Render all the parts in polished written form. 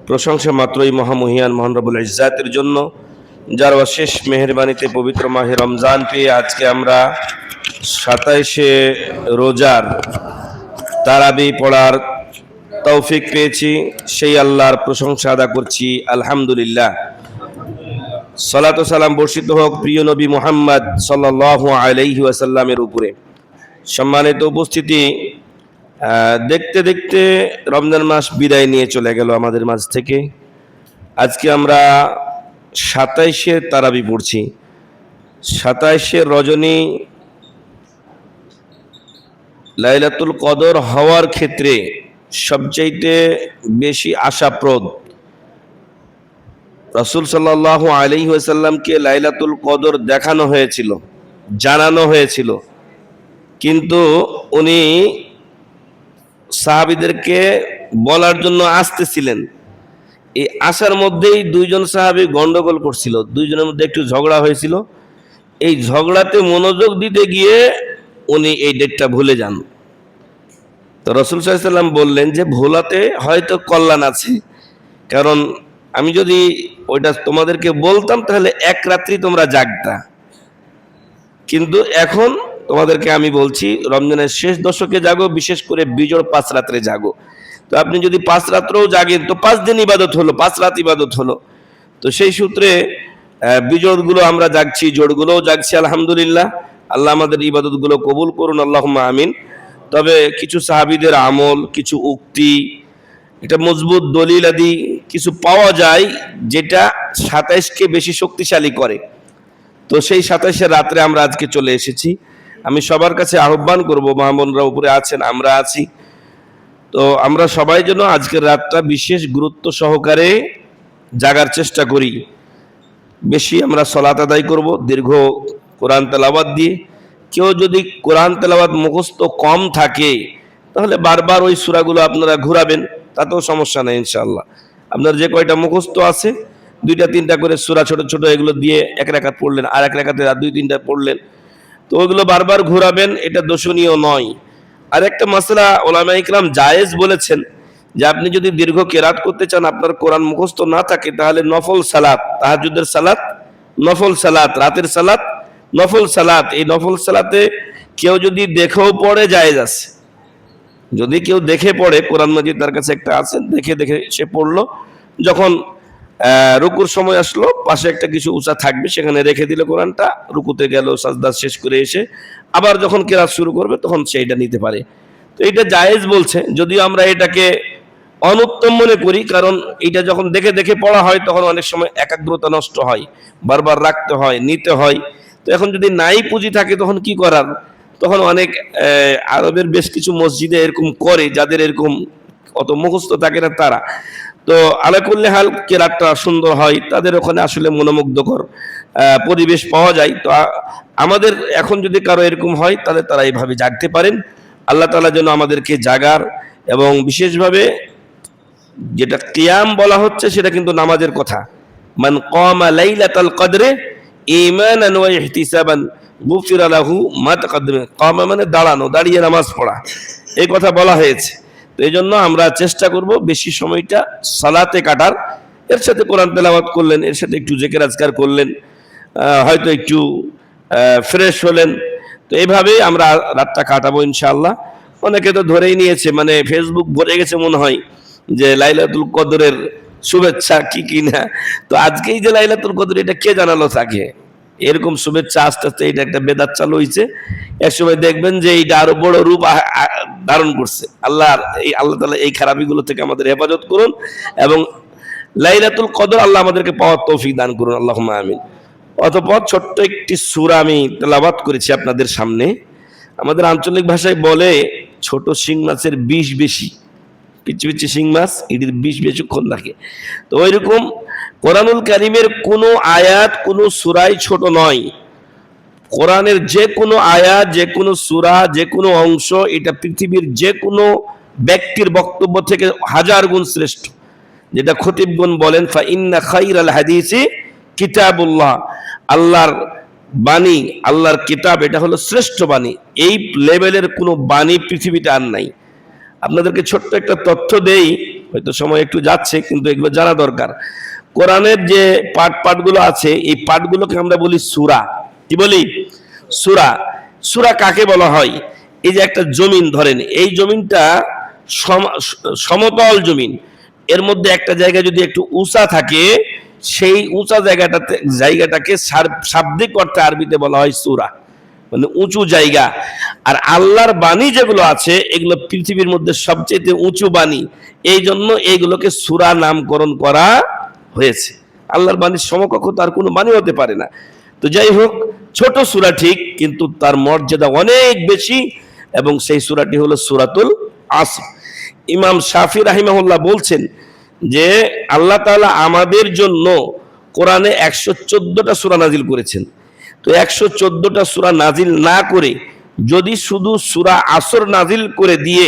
প্রশংসা মাত্রই মহামহিয়ান মহান রব্বুল ইজ্জাতের জন্য, যার অশেষ মেহেরবানিতে পবিত্র মাহে রমজান পেয়ে আজকে আমরা 27শে রোজার তারাবি পড়ার তৌফিক পেয়েছি। সেই আল্লাহর প্রশংসা আদা করছি, আলহামদুলিল্লাহ। সালাত ও সালাম বর্ষিত হোক প্রিয় নবী মুহাম্মদ সাল্লাল্লাহু আলাইহি ওয়াসাল্লামের উপরে। সম্মানিত উপস্থিতি, দেখতে দেখতে রমজান মাস বিদায় নিয়ে চলে গেল আমাদের মাঝ থেকে। আজকে আমরা 27শে তারাবি পড়ছি। 27শে রজনী লাইলাতুল কদর হওয়ার ক্ষেত্রে সবচাইতে বেশি আশাপ্রদ। রাসূল সাল্লাল্লাহু আলাইহি ওয়াসাল্লামকে লাইলাতুল কদর দেখানো হয়েছিল, জানানো হয়েছিল, কিন্তু উনি সাহাবীদেরকে বলার জন্য আসতেছিলেন। এই আসার মধ্যেই দুইজন সাহাবী গন্ডগোল করছিল, দুইজনের মধ্যে একটু ঝগড়া হয়েছিল। এই ঝগড়াতে মনোযোগ দিতে গিয়ে উনি এই ডেটটা ভুলে যান। তো রাসূল সাল্লাল্লাহু আলাইহি ওয়াসাল্লাম বললেন যে ভোলাতে হয়তো কল্যাণ আছে, কারণ আমি যদি ওইটা তোমাদেরকে বলতাম তাহলে এক রাত্রি তোমরা জাগতা, কিন্তু এখন তোমাদেরকে আমি বলছি রমজানের শেষ দশকে জাগো, বিশেষ করে বিজোড় 5 রাত্রে জাগো। তো আপনি যদি 5 রাত্রেও জাগেন তো 5 দিন ইবাদত হলো, 5 রাত ইবাদত হলো। তো সেই সূত্রে বিজোড়গুলো আমরা জাগছি, জোড়গুলোও জাগছি, আলহামদুলিল্লাহ। আল্লাহ আমাদের ইবাদতগুলো কবুল করুন, আল্লাহুম্মা আমিন। তবে কিছু সাহাবীদের আমল, কিছু উক্তি, এটা মজবুত দলিল আদি কিছু পাওয়া যায় যেটা 27কে বেশি শক্তিশালী করে। তো সেই 27শে রাত্রে আমরা আজকে চলে এসেছি। আমি সবার কাছে আহ্বান করব, মা বোনরা উপরে আছেন, আমরা আছি, তো আমরা সবাই যেন আজকের রাতটা বিশেষ গুরুত্ব সহকারে জাগার চেষ্টা করি। বেশি আমরা সালাত আদায় করব, দীর্ঘ কোরআন তেলাওয়াত দিয়ে। কেউ যদি কোরআন তেলাওয়াত মুখস্থ কম থাকে তাহলে বারবার ওই সূরাগুলো আপনারা ঘোরাবেন, তাতেও সমস্যা নেই ইনশাআল্লাহ। আপনার যে কয়টা মুখস্থ আছে 2-3টা করে সূরা ছোট ছোট এগুলো দিয়ে এক রাকাত পড়লেন, আর এক রাকাতে 2-3টা পড়লেন, তো ওইগুলো বারবার ঘোরাবেন, এটা দোষণীয় নয়। আর একটা মাসলা উলামায়ে ইকরাম জায়েজ বলেছেন যে আপনি যদি দীর্ঘ কেরাত করতে চান, আপনার কোরআন মুখস্থ না থাকে, তাহলে নফল সালাত, তাহাজ্জুদের সালাত, নফল সালাত, রাতের সালাত, নফল সালাত, এই নফল সালাতে কেউ যদি দেখেও পড়ে জায়েজ আছে। যদি কেউ দেখে পড়ে, কোরআন মাজিদ তার কাছে একটা আছে, দেখে দেখে সে পড়লো, যখন রুকুর সময় আসলো পাশে একটা কিছু উঁচা থাকবে, সেখানে রেখে দিল কোরআনটা, রুকুতে গেল, সাজদা শেষ করে এসে আবার যখন কেরাত শুরু করবে তখন সেইটা নিতে পারে। তো এটা জায়েজ বলছে, যদিও আমরা এটাকে অনুত্তম মনে করি, কারণ এটা যখন দেখে দেখে পড়া হয় তখন অনেক সময় একাগ্রতা নষ্ট হয়, বারবার রাখতে হয়, নিতে হয়। তো এখন যদি নাই পুঁজি থাকে তখন কি করার? তখন অনেক আরবের বেশ কিছু মসজিদে এরকম করে, যাদের এরকম অত মুখস্থ থাকে না তারা। তো আলাকুল্লি হাল কেরাতটা সুন্দর হয়, তাদের ওখানে আসলে মনোমুগ্ধকর পরিবেশ পাওয়া যায়। তো আমাদের এখন যদি কারো এরকম হয় তাহলে তারা এইভাবে জাগতে পারেন। আল্লাহ তাআলা যেন আমাদেরকে জাগার, এবং বিশেষভাবে যেটা কিয়াম বলা হচ্ছে সেটা কিন্তু নামাজের কথা। মান কামা লাইলাতাল কদরে ঈমানান ওয়া ইহতিসাবান গুফিরা লাহু মা তাকাদ্দামা। কামা মানে দাঁড়ানো, দাঁড়িয়ে নামাজ পড়া, এই কথা বলা হয়েছে। তো এই জন্য আমরা চেষ্টা করব বেশি সময়টা সালাতে কাটার। এর সাথে কোরআন তেলাওয়াত করলেন, এর সাথে একটু জিকির আজকার করলেন, হয়তো একটু ফ্রেশ হলেন। তো এইভাবেই আমরা রাতটা কাটাবো ইনশাআল্লাহ। অনেকে তো ধরেই নিয়েছে, মানে ফেসবুক ভরে গেছে মনে হয় যে লাইলাতুল কদরের শুভেচ্ছা কি কিনা। তো আজকেই যে লাইলাতুল কদর, এটা কে জানালো তাকে? এরকম শুভেচ্ছা আস্তে আস্তে এটা একটা বেদাত চালু হয়েছে। একসময় দেখবেন যে এইটা আরো বড় রূপ ধারণ করছে। আল্লাহ তাআলা এই খারাপিগুলো থেকে আমাদের হেফাজত করুন, এবং লাইলাতুল কদর আল্লাহ আমাদেরকে পাওয়ার তৌফিক দান করুন, আল্লাহুম্মা আমিন। অতঃপর ছোট্ট একটি সূরা আমি তেলাওয়াত করেছি আপনাদের সামনে। আমাদের আঞ্চলিক ভাষায় বলে ছোট শিং মাছের বিষ বেশি, পিচ্ছি পিচ্ছি শিং মাছ, এটির বিষ বেশিক্ষণ থাকে। তো ওইরকম কোরআনুল কারীমের কোনো আয়াত, কোনো সূরাই ছোট নয়। কোরআনের যে কোনো আয়াত, যে কোনো সূরা, যে কোনো অংশ, এটা পৃথিবীর যে কোনো ব্যক্তির বক্তব্য থেকে 1000 গুণ শ্রেষ্ঠ। যেটা খতিবগণ বলেন, ফা ইন্না খাইরাল হাদিসি কিতাবুল্লাহ, আল্লাহর বাণী, আল্লাহর কিতাব, এটা হলো শ্রেষ্ঠ বাণী। এই লেভেলের কোনো বাণী পৃথিবীতে আর নাই। আপনাদেরকে ছোট্ট একটা তথ্য দেই, হয়তো সময় একটু যাচ্ছে, কিন্তু এগুলো জানা দরকার। কোরআনের যে পাঠগুলো আছে, এই পাঠগুলোকে আমরা বলি সূরা। কি বলি? সূরা। সূরা কাকে বলা হয়? এই যে একটা জমিন ধরেন, এই জমিনটা সমতল জমিন, এর মধ্যে একটা জায়গা যদি একটু উঁচা থাকে, সেই উঁচা জায়গাটাকে শাব্দিক অর্থে আরবিতে বলা হয় সূরা, মানে উঁচু জায়গা। আর আল্লাহর বাণী যেগুলো আছে, এগুলো পৃথিবীর মধ্যে সবচেয়ে উঁচু বাণী, এই জন্য এইগুলোকে সূরা নামকরণ করা হয়েছে। আল্লাহর বাণীর সমকক্ষ তার কোনো বাণী হতে পারে না। তো যাই হোক, ছোট সূরা ঠিক, কিন্তু তার মর্যাদা অনেক বেশি, এবং সেই সূরাটি হলো সূরাতুল আসর। ইমাম শাফি রাহিমাহুল্লাহ বলছেন যে আল্লাহ তাআলা আমাদের জন্য কোরআনে 114টা সূরা নাজিল করেছেন। তো 114টা সূরা নাজিল না করে যদি শুধু সূরা আসর নাজিল করে দিয়ে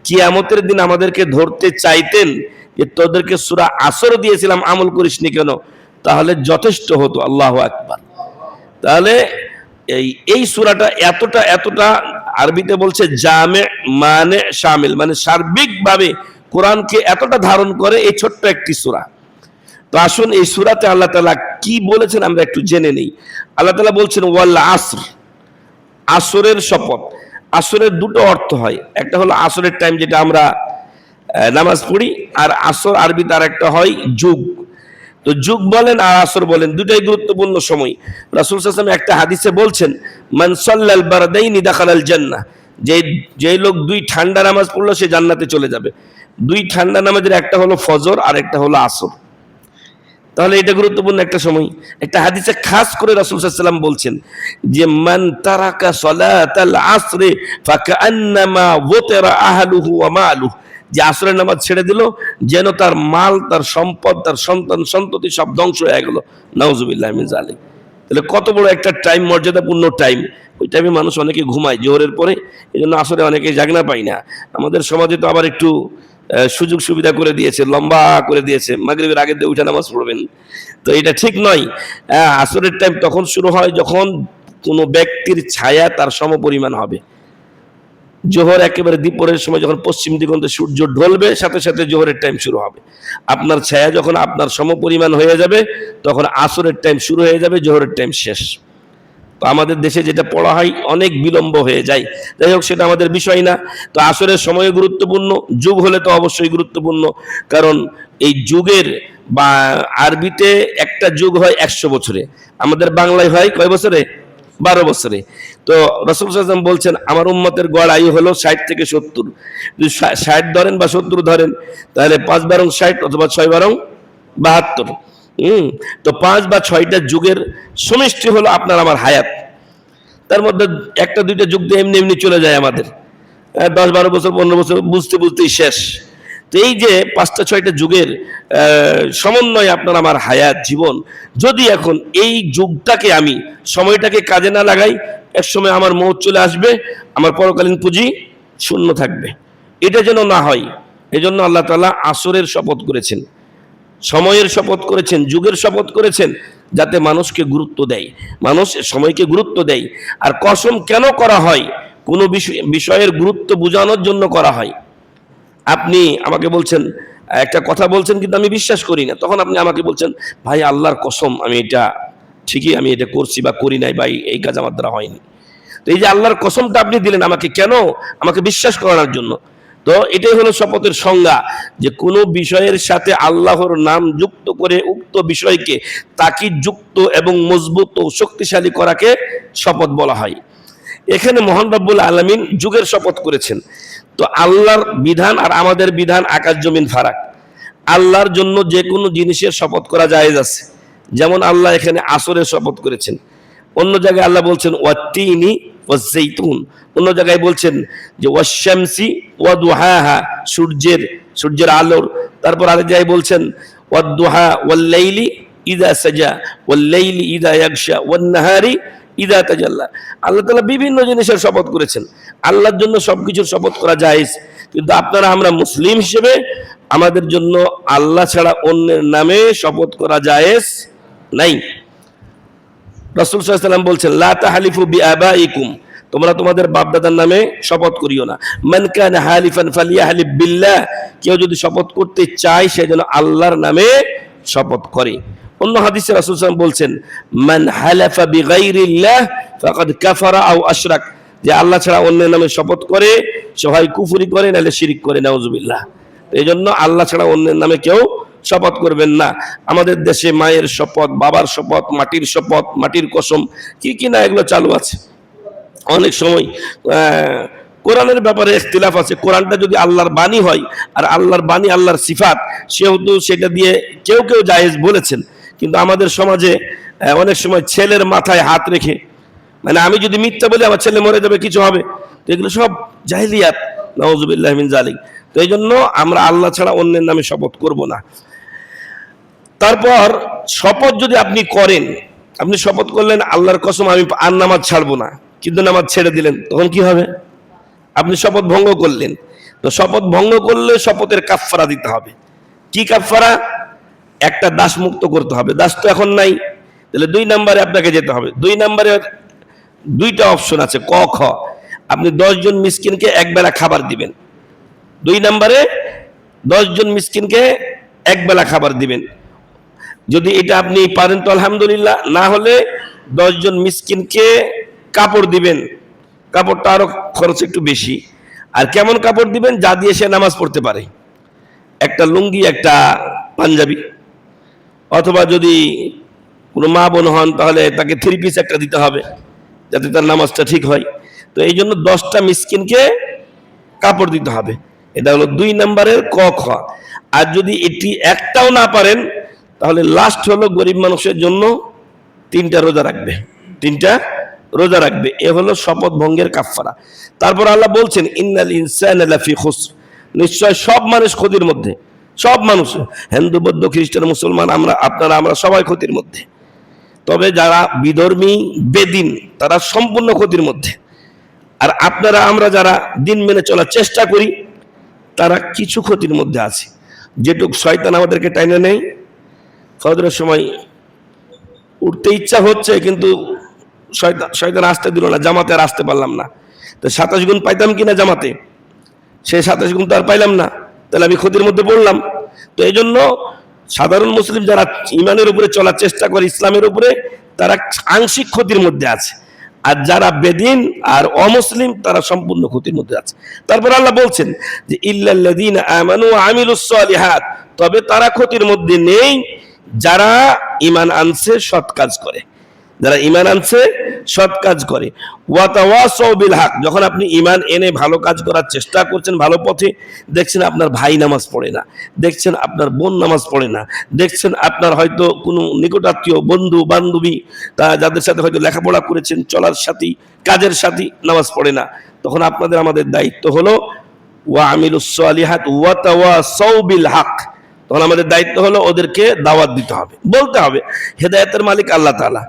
কিয়ামতের দিন আমাদেরকে ধরতে চাইতেন যে তোদেরকে সূরা আসর দিয়েছিলাম, আমল করিসনি কেন, তাহলে যথেষ্ট হতো। আল্লাহু আকবার। তাহলে এই সূরাটা এতটা আরবিতে বলছে জামে মানে শামিল, মানে সার্বিকভাবে কোরআনকে এতটা ধারণ করে এই ছোট্ট একটি সূরা। তো আসুন এই সূরাতে আল্লাহ তাআলা কি বলেছেন আমরা একটু জেনে নেই। আল্লাহ তাআলা বলছেন ওয়াল আসর, আসরের শপথ। আসরের দুটো অর্থ হয়, একটা হলো আসরের টাইম যেটা আমরা নামাজ পড়ি, আর আসর আরবিতে আর একটা হয় যুগ। তো যুগ বলেন আর আসর বলেন, দুটাই গুরুত্বপূর্ণ সময়। রাসূল সাল্লাল্লাহু আলাইহি ওয়াসাল্লাম একটা হাদিসে বলছেন মান সাল্লাল বারদাইনি দাখালাল জান্নাহ, যে লোক দুই ঠান্ডা নামাজ পড়লো সে জান্নাতে চলে যাবে। দুই ঠান্ডা নামাজের একটা হলো ফজর আর একটা হলো আসর। তাহলে এটা গুরুত্বপূর্ণ একটা সময়। একটা হাদিসে খাস করে রাসূল সাল্লাল্লাহু আলাইহি ওয়াসাল্লাম বলছেন যে মান তারাকা সালাতাল আসরি ফাকান্নামা ওয়াতারা আহলুহু ওয়া মালুহু, যে আসরের নামাজ ছেড়ে দিল যেন তার মাল, তার সম্পদ, তার সন্তান সন্ততি সব ধ্বংস হয়ে গেল। নাউজুবিল্লাহি মিন যালিক। তাহলে কত বড় একটা টাইম, মর্যাদাপূর্ণ টাইম। ওই টাইমে মানুষ অনেকে ঘুমায় জোহরের পরে, এই জন্য আসরে অনেকে জাগনা পায় না। আমাদের সমাজে তো আবার একটু সুযোগ সুবিধা করে দিয়েছে, লম্বা করে দিয়েছে, মাগরিবের আগে দিয়ে উঠে নামাজ পড়বেন। তো এটা ঠিক নয়। আসরের টাইম তখন শুরু হয় যখন কোনো ব্যক্তির ছায়া তার সমপরিমাণ হবে। জোহর একেবারে দ্বীপরের সময় যখন পশ্চিম দিগন্তে সূর্য ঢলবে, সাথে সাথে জোহরের টাইম শুরু হবে। আপনার ছায়া যখন আপনার সমপরিমাণ হয়ে যাবে, তখন আসরের টাইম শুরু হয়ে যাবে, জোহরের টাইম শেষ। তো আমাদের দেশে যেটা পড়া হয় অনেক বিলম্ব হয়ে যায়। যাই হোক, সেটা আমাদের বিষয় না। তো আসরের সময় গুরুত্বপূর্ণ, যুগ হলে তো অবশ্যই গুরুত্বপূর্ণ, কারণ এই যুগের বা আরবিতে একটা যুগ হয় 100 বছরে, আমাদের বাংলায় হয় কয় বছরে? 12 বছরে। তো রাসূল সাল্লাল্লাহু আলাইহি ওয়াসাল্লাম বলছেন আমার উম্মতের গড় আয়ু হলো 60 থেকে 70। যদি 60 ধরেন বা 70 ধরেন, তাহলে 5 বারং 60 অথবা 6 বারং 72। তো 5 বা 6টা যুগের সমষ্টি হলো আপনার আমার হায়াত। তার মধ্যে একটা দুইটা যুগ দিয়ে এমনি এমনি চলে যায় আমাদের, 10-12 বছর 15 বছর বুঝতে বুঝতেই শেষ। তো এই যে 5টা 6টা যুগের সমন্বয় আপনার আমার হায়াত জীবন, যদি এখন এই যুগটাকে আমি সময়টাকে কাজে না লাগাই, এক সময় আমার মৌত চলে আসবে, আমার পরকালীন পুঁজি শূন্য থাকবে। এটা যেন না হয়, এজন্য আল্লাহ তাআলা আসরের শপথ করেছেন, সময়ের শপথ করেছেন, যুগের শপথ করেছেন, যাতে মানুষকে গুরুত্ব দেয়, মানুষ সময়কে গুরুত্ব দেয়। আর কসম কেন করা হয়? কোনো বিষয়ের গুরুত্ব বোঝানোর জন্য করা হয়। আপনি আমাকে বলছেন একটা কথা বলছেন, কিন্তু আমি বিশ্বাস করি না, তখন আপনি আমাকে বলছেন ভাই আল্লাহর কসম আমি এটা ঠিকই আমি এটা করছি বা করি নাই, ভাই এই কাজ আমার দ্বারা হয়নি। তো এই যে আল্লাহর কসমটা আপনি দিলেন আমাকে, কেন? আমাকে বিশ্বাস করানোর জন্য। তো এটাই হলো শপথের সংজ্ঞা, যে কোনো বিষয়ের সাথে আল্লাহর নাম যুক্ত করে উক্ত বিষয়কে তাকিদ যুক্ত এবং মজবুত ও শক্তিশালী করাকে শপথ বলা হয়। এখানে মহান রব্বুল আলামিন যুগের শপথ করেছেন। তো আল্লাহর বিধান আর আমাদের বিধান আকাশ জমিন ফারাক। আল্লাহর জন্য যে কোনো জিনিসের শপথ করা জায়েজ আছে, যেমন আল্লাহ এখানে আসরের শপথ করেছেন। অন্য জায়গায় আল্লাহ বলছেন ওয়াত্তিনি ওয়াজ্জাইতুন, অন্য জায়গায় বলছেন যে ওয়াশ-শামসি ওয়া দুহাহা, সূর্যের আলোর। তারপর আরেক জায়গায় বলছেন ওয়াদ-দুহা ওয়াল-লাইলি ইযা সাজা ওয়াল-লাইলি ইযা ইয়াগশা ওয়ান-নাহারি ইযা তাজাল্লা। আল্লাহ তাআলা বিভিন্ন জিনিসের শপথ করেছেন। আল্লাহর জন্য সবকিছুর শপথ করা জায়েজ, কিন্তু আপনারা আমরা মুসলিম হিসেবে আমাদের জন্য আল্লাহ ছাড়া অন্যের নামে শপথ করা জায়েজ নাই। রাসূল সাল্লাল্লাহু আলাইহি ওয়াসাল্লাম বলছেন লা তাহলিফু বিআবাইকুম, তোমরা তোমাদের বাপদাদার নামে শপথ করিও না। মান কানা হালিফান ফালিয়াহলিফ বিল্লাহ, কেউ যদি শপথ করতে চায় সে যেন আল্লাহর নামে শপথ করে। অন্য হাদিসে রাসূল সাল্লাল্লাহু আলাইহি ওয়াসাল্লাম বলছেন, মান হালাফা বিগাইরিল্লাহ ফাকাদ কাফারা আও আশরাক, যে আল্লাহ ছাড়া অন্যের নামে শপথ করে সে হয় কুফরি করে নাহলে শিরিক করে, নাউজুবিল্লাহ। এই জন্য আল্লাহ ছাড়া অন্যের নামে কেউ শপথ করবেন না। আমাদের দেশে মায়ের শপথ, বাবার শপথ, মাটির শপথ, মাটির কসম, কি কি না এগুলো চালু আছে। অনেক সময় কোরআনের ব্যাপারে ইখতিলাফ আছে। কোরআনটা যদি আল্লাহর বাণী হয় আর আল্লাহর বাণী আল্লাহর সিফাত, সেহেতু সেটা দিয়ে কেউ কেউ জায়েজ বলেছেন। কিন্তু আমাদের সমাজে অনেক সময় ছেলের মাথায় হাত রেখে, মানে আমি যদি মিথ্যা বলি আমার ছেলে মরে যাবে, কিছু হবে, তো এগুলো সব জাহিলিয়াত, নাউজুবিল্লাহ মিন যালিক। তো এই জন্য আমরা আল্লাহ ছাড়া অন্যের নামে শপথ করব না। তারপর শপথ যদি আপনি করেন, আপনি শপথ করলেন আল্লাহর কসম আমি আর নামাজ ছাড়বো না, কিন্তু নামাজ ছেড়ে দিলেন, তখন কি হবে? আপনি শপথ ভঙ্গ করলেন। তো শপথ ভঙ্গ করলে শপথের কাফফারা দিতে হবে। কি কাফফারা? একটা দাস মুক্ত করতে হবে। দাস তো এখন নাই, তাহলে 2 নম্বরে আপনাকে যেতে হবে। 2 নম্বরে 2টা অপশন আছে, ক খ। আপনি 10 জন মিসকিনকে একবেলা খাবার দিবেন। 2 নম্বরে 10 জন মিসকিনকে একবেলা খাবার দিবেন। যদি এটা আপনি পারেন তো আলহামদুলিল্লাহ, না হলে 10 জন মিসকিনকে কাপড় দিবেন। কাপড়টা আরো খরচ একটু বেশি। আর কেমন কাপড় দিবেন? যা দিয়ে সে নামাজ পড়তে পারে, একটা লুঙ্গি, একটা পাঞ্জাবি, অথবা যদি কোনো মা বোন হন তাহলে তাকে 3 পিস একটা দিতে হবে, যাতে তার নামাজটা ঠিক হয়। তো এই জন্য 10টা মিসকিনকে কাপড় দিতে হবে। এটা হলো 2 নম্বরের ক খ। আর যদি এটি একটাও না পারেন, তাহলে লাস্ট হলো গরিব মানুষের জন্য 3টা রোজা রাখবে। 3টা রোজা রাখবে। এ হলো শপথ ভঙ্গের কাফফারা। তারপর আল্লাহ বলছেন, ইন্নাল ইনসানা লাফি খুসর, নিশ্চয় সব মানুষ ক্ষতির মধ্যে। সব মানুষ, হিন্দু, বৌদ্ধ, খ্রিস্টান, মুসলমান, আমরা সবাই ক্ষতির মধ্যে। তবে যারা বিধর্মী, বেদিন, তারা সম্পূর্ণ ক্ষতির মধ্যে। আর আমরা যারা দিন মেনে চলার চেষ্টা করি, তারা কিছু ক্ষতির মধ্যে আছে। যেটুক শয়তান আমাদেরকে টাইনে নেই, ফজরের সময় উঠতে ইচ্ছা হচ্ছে, কিন্তু শয়তান আসতে দিল না, জামাতে আর আসতে পারলাম না। তো 27 গুণ পাইতাম কিনা জামাতে, সে 27 গুণ তো আর পাইলাম না, তাহলে আমি ক্ষতির মধ্যে পড়লাম। তো এই জন্য সাধারণ মুসলিম যারা ইমানের উপরে চলার চেষ্টা করে, ইসলামের উপরে, তারা আংশিক ক্ষতির মধ্যে আছে। আর যারা বেদিন আর অমুসলিম, তারা সম্পূর্ণ ক্ষতির মধ্যে আছে। তারপর আল্লাহ বলছেন যে ইল্লাল্লাযীনা আমানু ওয়া আমিলুস সালিহাত, তবে তারা ক্ষতির মধ্যে নেই যারা ঈমান আনছে, সৎ কাজ করে। যারা ঈমান আনছে, সৎ কাজ করে। ওয়া তাওয়াসাউ বিল হক, যখন আপনি ঈমান এনে ভালো কাজ করার চেষ্টা করছেন, ভালো পথে, দেখছেন আপনার ভাই নামাজ পড়ে না, দেখছেন আপনার বোন নামাজ পড়ে না, দেখছেন আপনার হয়তো কোনো নিকটাত্মীয়, বন্ধু বান্ধবী, যাদের সাথে হয়তো লেখাপড়া করেছেন, চলার সাথী, কাজের সাথী, নামাজ পড়ে না, তখন আমাদের দায়িত্ব হলো ওয়া আমিলুস সালিহাত ওয়া তাওয়াসাউ বিল হক। তখন আমাদের দায়িত্ব হলো ওদেরকে দাওয়াত দিতে হবে, বলতে হবে। হেদায়েতের মালিক আল্লাহ তাআলা,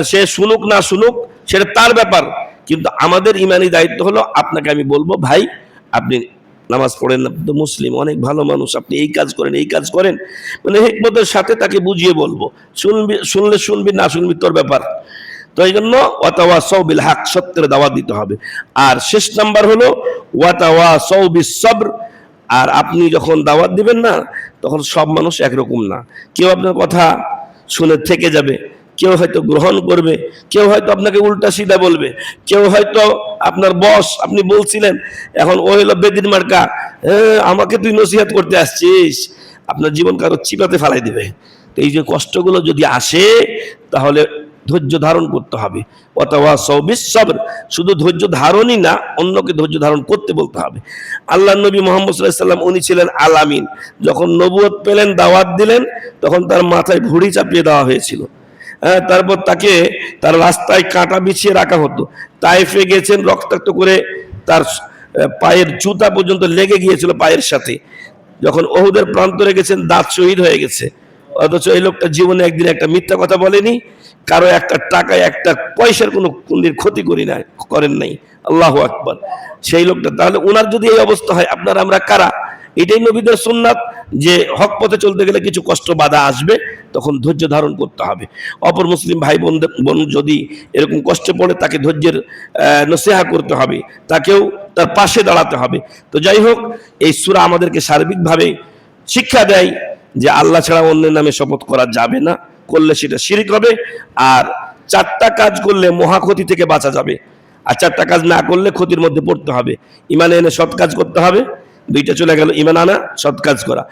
সে শুনুক না শুনুক সেটা তার ব্যাপার, কিন্তু আমাদের ইমানি দায়িত্ব হলো আপনাকে আমি বলবো, ভাই আপনি নামাজ পড়েন না, তো মুসলিম, অনেক ভালো মানুষ, আপনি এই কাজ করেন, এই কাজ করেন, মানে হিকমতের সাথে তাকে বুঝিয়ে বলবো। শুনলে শুনবি, না শুনবি তোর ব্যাপার। তো এই জন্য ওয়া তাওয়াসাউ বিল হক, সত্যের দাওয়াত দিতে হবে। আর শেষ নাম্বার হলো ওয়া তাওয়াসাউ বিস সবর। আর আপনি যখন দাওয়াত দিবেন না, তখন সব মানুষ একরকম না। কেউ আপনার কথা শুনে থেকে যাবে, কেউ হয়তো গ্রহণ করবে, কেউ হয়তো আপনাকে উল্টা সিধা বলবে, কেউ হয়তো আপনার বস, আপনি বলছিলেন, এখন ও হলো বেদিন মার্কা, আমাকে তুই নসিহত করতে আসছিস, আপনার জীবন কারো চিপাতে ফেলাই দিবে। তো এই যে কষ্টগুলো যদি আসে, তাহলে ধৈর্য ধারণ করতে হবে। ওয়াতাওয়াসাউ বিস সবর, শুধু ধৈর্য ধারণই না, অন্যকে ধৈর্য ধারণ করতে বলতে হবে। আল্লাহর নবী মুহাম্মদ সাল্লাল্লাহু আলাইহি ওয়াসাল্লাম, উনি ছিলেন আল আমিন। যখন নবুয়ত পেলেন, দাওয়াত দিলেন, তখন তার মাথায় ঘুড়ি চাপিয়ে দেওয়া হয়েছিল। তারপর তাকে তার রাস্তায় কাঁটা বিছিয়ে রাখা হতো। তায়েফে গেছেন, রক্তাক্ত করে তার পায়ের জুতা পর্যন্ত লেগে গিয়েছিল পায়ের সাথে। যখন ওহুদের প্রান্তরে গেছেন, দাঁত শহীদ হয়ে গেছে, অথচ এই লোকটা জীবনে একদিন একটা মিথ্যা কথা বলেনি, কারো একটা টাকায় একটা পয়সার কোনো ক্ষতি করেন নাই। আল্লাহু আকবার। সেই লোকটা, তাহলে ওনার যদি এই অবস্থা হয়, আমরা কারা? এটাই নবীদের সুন্নাত যে হক পথে চলতে গেলে কিছু কষ্ট বাধা আসবে, তখন ধৈর্য ধারণ করতে হবে। অপর মুসলিম ভাই বোন যদি এরকম কষ্টে পড়ে, তাকে ধৈর্যের নসিহা করতে হবে, তাকেও তার পাশে দাঁড়াতে হবে। তো যাই হোক, এই সূরা আমাদেরকে সার্বিকভাবে শিক্ষা দেয় যে আল্লাহ ছাড়া অন্যের নামে শপথ করা যাবে না, করলে সেটা শিরক হবে। আর 4টা কাজ করলে মহাক্ষতি থেকে বাঁচা যাবে, আর 4টা কাজ না করলে ক্ষতির মধ্যে পড়তে হবে। ইমান এনে সৎ কাজ করতে হবে, 2টা চলে গেল, ইমান আনা, সৎ কাজ করা,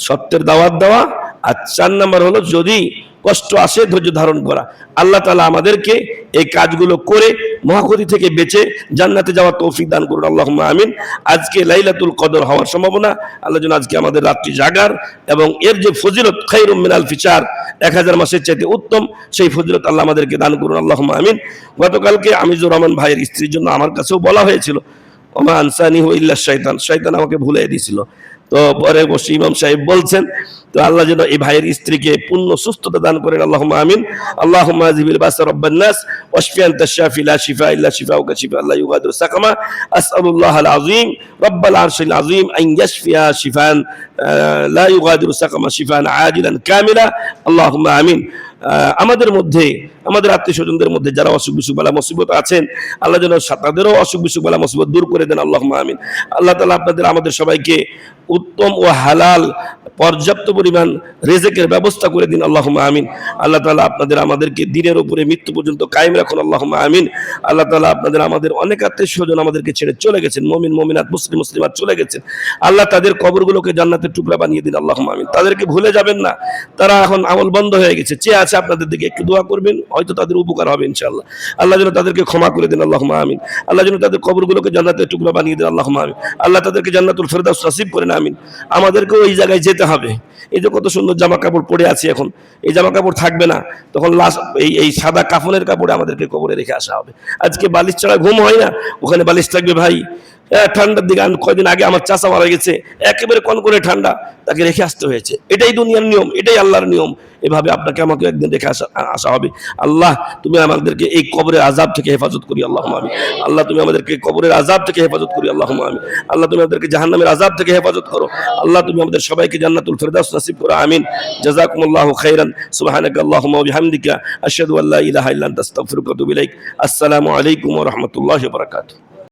সত্যের দাওয়াত দেওয়া। আর 4 নাম্বার হলো যদি কষ্ট আসে ধৈর্য ধারণ করা। আল্লাহ তাআলা আমাদেরকে এই কাজগুলো করে মহাক্ষতি থেকে বেঁচে জান্নাতে যাওয়ার তৌফিক দান করুন, আল্লাহুম্মা আমিন। আজকে লাইলাতুল কদর হওয়ার সম্ভাবনা, আল্লাহ যেন আজকে আমাদের রাত্রি জাগার এবং এর যে ফজিলত খায়রুম মিনাল ফিশার, 1000 মাসের চাইতে উত্তম, সেই ফজিলত আল্লাহ আমাদেরকে দান করুন, আল্লাহুম্মা আমিন। গতকালকে আমিজুর রহমান ভাইয়ের স্ত্রীর জন্য আমার কাছেও বলা হয়েছিল, ওমা আনসানিহু ইল্লা শাইতান, শয়তান আমাকে ভুলিয়ে দিয়েছিল। তো পরে বসে ইমাম সাহেব বলছেন, তো আল্লাহ যেন এই ভাইয়ের স্ত্রীকে পূর্ণ সুস্থতা দান করেন, আল্লাহুম্মা আমিন। আল্লাহুম্মা আজিবিল বাসা রাব্বান নাস ওয়াশফি আনতা শাফি লা শিফা ইল্লা শিফাউকা শিফা লা ইউগাদিরু সাকামা আসআলুল্লাহাল আযীম রাব্বাল আরশিল আযীম আন ইয়াশফিয়া শিফান লা ইউগাদিরু সাকামা শিফান আজিলান কামিলা, আল্লাহুম্মা আমিন। আমাদের মধ্যে, আমাদের আত্মীয় স্বজনদের মধ্যে যারা অসুখ বিসুখ বালা মুসিবত আছেন, আল্লাহ যেন তাদেরও অসুখ বিসুখ বালা মুসিবত দূর করে দেন, আল্লাহুম্মা আমিন। আল্লাহ তাআলা আপনাদের আমাদের সবাইকে উত্তম ও হালাল পর্যাপ্ত পরিমাণ রিজিকের ব্যবস্থা করে দিন, আল্লাহুম্মা আমিন। আল্লাহ তাআলা আপনাদের আমাদেরকে দ্বীনের উপরে মৃত্যু পর্যন্ত কায়েম রাখুন, আল্লাহুম্মা আমিন। আল্লাহ তাআলা আপনাদের আমাদের অনেক আত্মীয় স্বজন আমাদেরকে ছেড়ে চলে গেছেন, মুমিন মুমিনাত মুসলিম মুসলিমাত চলে গেছেন, আল্লাহ তাদের কবরগুলোকে জান্নাতের টুকরা বানিয়ে দিন, আল্লাহুম্মা আমিন। তাদেরকে ভুলে যাবেন না, তারা এখন আমল বন্ধ হয়ে গেছে, চেয়ে আছে আপনাদের দিকে, একটু দোয়া করবেন, হয়তো তাদের উপকার হবে ইনশাআল্লাহ। আল্লাহ যেন তাদেরকে ক্ষমা করে দিন, আল্লাহুম্মা আমিন। আল্লাহ যেন তাদের কবরগুলোকে জান্নাতের টুকরা বানিয়ে দেন, আল্লাহুম্মা আমিন। আল্লাহ তাদেরকে জান্নাতুল ফেরদাউস নসিব করেন, আমিন। আমাদেরকেও এই জায়গায় যেতে হবে। এই যে কত সুন্দর জামা কাপড় পরে আছে, এখন এই জামা কাপড় থাকবে না, তখন লাশ এই সাদা কাফনের কাপড়ে আমাদেরকে কবরে রেখে আসা হবে। আজকে বালিশ ছাড়া ঘুম হয় না, ওখানে বালিশ থাকবে ভাই। ঠান্ডার দিকে, কয়দিন আগে আমার চাচা মারা গেছে, একেবারে কনকনে ঠান্ডা, তাকে রেখে আসতে হয়েছে। এটাই দুনিয়ার নিয়ম, এটাই আল্লাহর নিয়ম। এভাবে আপনাকে আমাকে একদিন রেখে আসা হবে। আল্লাহ তুমি আমাদেরকে এই কবরের আযাব থেকে হেফাজত করি, আল্লাহুম্মা আমিন। আল্লাহ তুমি আমাদেরকে কবরের আযাব থেকে হেফাজত করি, আল্লাহুম্মা আমিন। আল্লাহ তুমি আমাদেরকে জাহান্নামের আযাব থেকে হেফাজত করো, আল্লাহ তুমি আমাদের সবাইকে জান্নাতুল ফেরদাউস নসিব করো, আমিন। জাযাকুমুল্লাহু খাইরান, সুবহানাকা আল্লাহুম্মা ওয়া বিহামদিকা আশহাদু আল্লা ইলাহা ইল্লা আনতা আস্তাগফিরুকা ওয়া আতুবু ইলাইক। আসসালামু আলাইকুম ওয়া রাহমাতুল্লাহি ওয়া বারাকাতুহু।